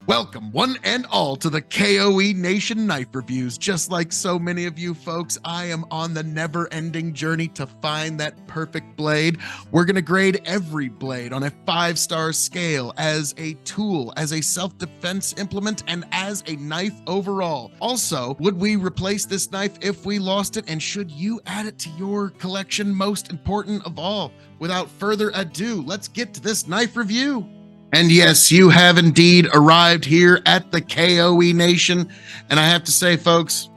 Welcome, one and all, to the K.O.E. Nation Knife Reviews. Just like so many of you folks, I am on the never-ending journey to find that perfect blade. We're going to grade every blade on a 5-star scale as a tool, as a self-defense implement, and as a knife overall. Also, would we replace this knife if we lost it, and should you add it to your collection? Most important of all, without further ado, let's get to this knife review. And yes, you have indeed arrived here at the K.O.E. Nation. And I have to say, folks,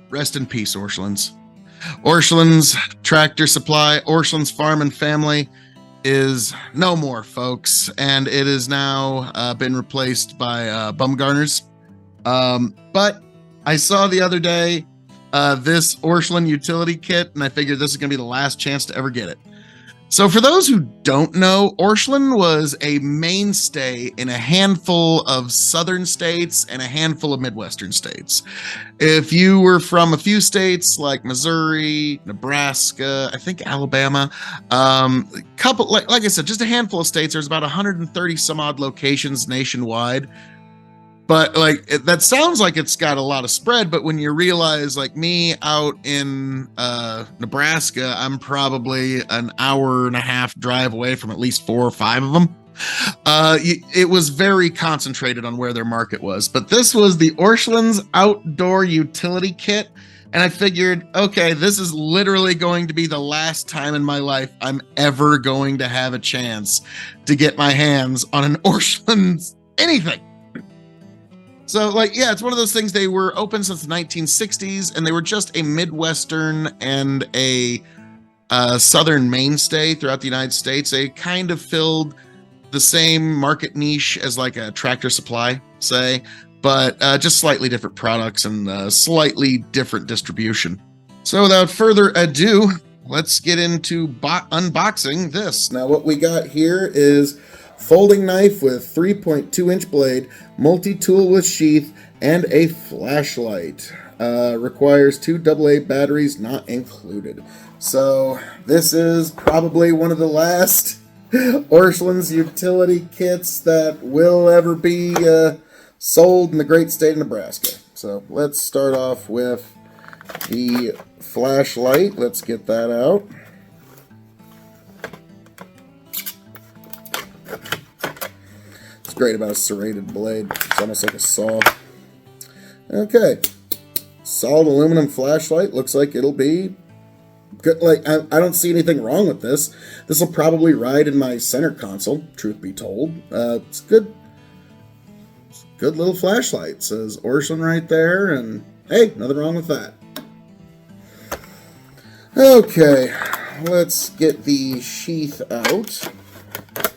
rest in peace, Orschlen's. Orschlen's Tractor Supply, Orschlen's Farm and Family is no more, folks. And it is now been replaced by Bumgarner's. But I saw the other day this Orschlen utility kit, and I figured this is going to be the last chance to ever get it. So for those who don't know, Orschlen was a mainstay in a handful of southern states and a handful of Midwestern states. If you were from a few states like Missouri, Nebraska, I think Alabama, couple, like I said, just a handful of states. There's about 130 some odd locations nationwide. But like that sounds like it's got a lot of spread, but when you realize, like me out in Nebraska, I'm probably an hour and a half drive away from at least 4 or 5 of them. It was very concentrated on where their market was. But this was the Orschlen's Outdoor Utility Kit. And I figured, okay, this is literally going to be the last time in my life I'm ever going to have a chance to get my hands on an Orschlen's anything. So, like, yeah, it's one of those things. They were open since the 1960s, and they were just a Midwestern and a Southern mainstay throughout the United States. They kind of filled the same market niche as like a Tractor Supply, say, but just slightly different products and slightly different distribution. So without further ado, let's get into unboxing this. Now, what we got here is folding knife with 3.2-inch blade, multi-tool with sheath, and a flashlight. Requires 2 AA batteries, not included. So this is probably one of the last Orschlen's utility kits that will ever be sold in the great state of Nebraska. So let's start off with the flashlight. Let's get that out. Great about a serrated blade. It's almost like a saw. Okay. Solid aluminum flashlight. Looks like it'll be good. Like, I don't see anything wrong with this. This will probably ride in my center console, truth be told. It's good. It's a good little flashlight. It says Orschlen right there, and hey, nothing wrong with that. Okay. Let's get the sheath out.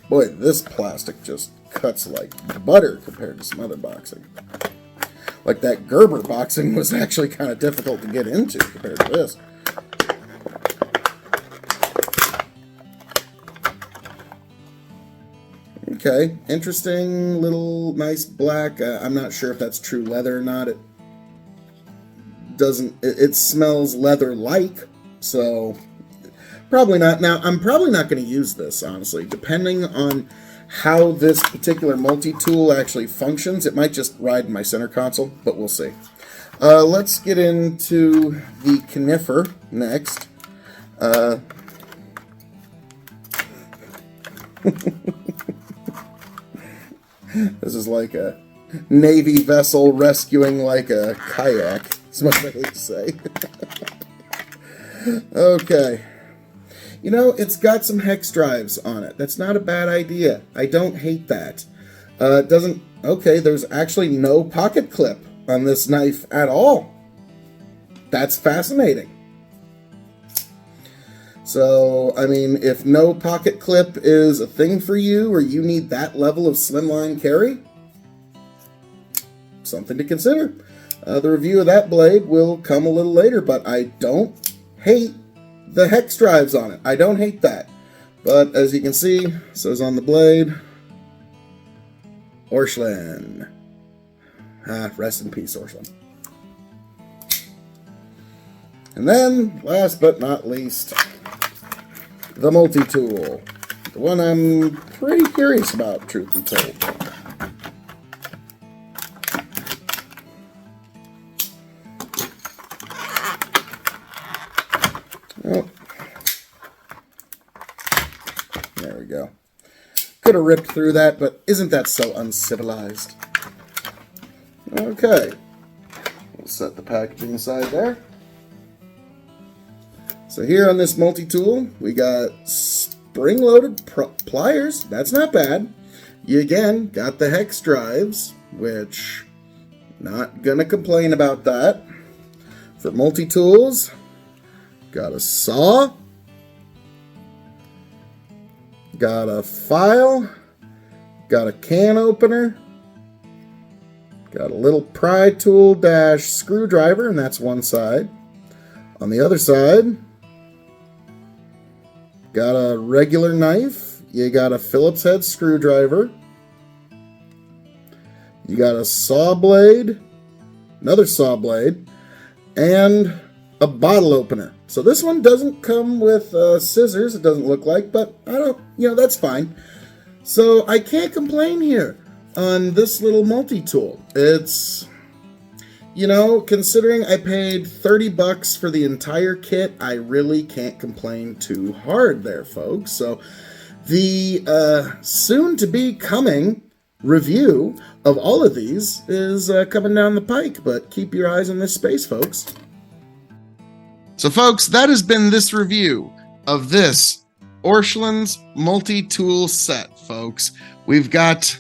Boy, this plastic just cuts like butter compared to some other boxing. Like that Gerber boxing was actually kind of difficult to get into compared to this. Okay, interesting little nice black. I'm not sure if that's true leather or not. It doesn't. It smells leather-like, so probably not. Now, I'm probably not going to use this, honestly, depending on how this particular multi-tool actually functions. It might just ride in my center console, but we'll see. Let's get into the conifer next. This is like a Navy vessel rescuing like a kayak. That's what I hate to say. Okay. You know, it's got some hex drives on it. That's not a bad idea. I don't hate that. It doesn't... Okay, there's actually no pocket clip on this knife at all. That's fascinating. So, I mean, if no pocket clip is a thing for you, or you need that level of slimline carry, something to consider. The review of that blade will come a little later, but I don't hate the hex drives on it. I don't hate that. But as you can see, it says on the blade, Orschlen. Rest in peace, Orschlen. And then, last but not least, the multi-tool. The one I'm pretty curious about, truth be told. could have ripped through that, but isn't that so uncivilized? Okay. We'll set the packaging aside there. So here on this multi-tool, we got spring-loaded pliers. That's not bad. You again got the hex drives, which not gonna complain about that. For multi-tools, got a saw, got a file, got a can opener, got a little pry tool dash screwdriver, and that's one side. On the other side, got a regular knife, you got a Phillips head screwdriver, you got a saw blade, another saw blade, and a bottle opener. So this one doesn't come with scissors, it doesn't look like, but I don't, that's fine. So I can't complain here on this little multi-tool. It's, considering I paid $30 for the entire kit, I really can't complain too hard there, folks. So the soon-to-be coming review of all of these is coming down the pike, but keep your eyes on this space, folks. So folks, that has been this review of this Orschlen's multi-tool set, folks. We've got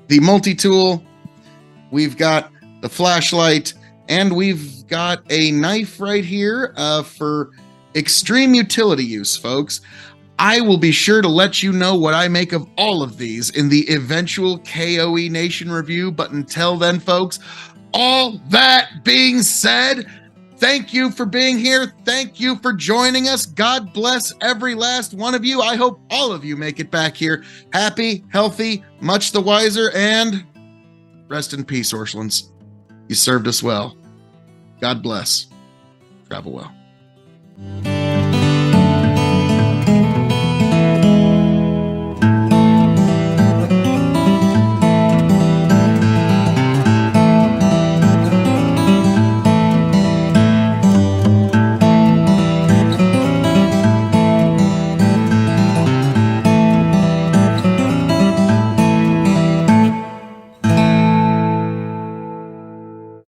the multi-tool, we've got the flashlight, and we've got a knife right here for extreme utility use, folks. I will be sure to let you know what I make of all of these in the eventual K.O.E. Nation review, but until then, folks, all that being said, thank you for being here. Thank you for joining us. God bless every last one of you. I hope all of you make it back here happy, healthy, much the wiser, and rest in peace, Orschlens. You served us well. God bless. Travel well.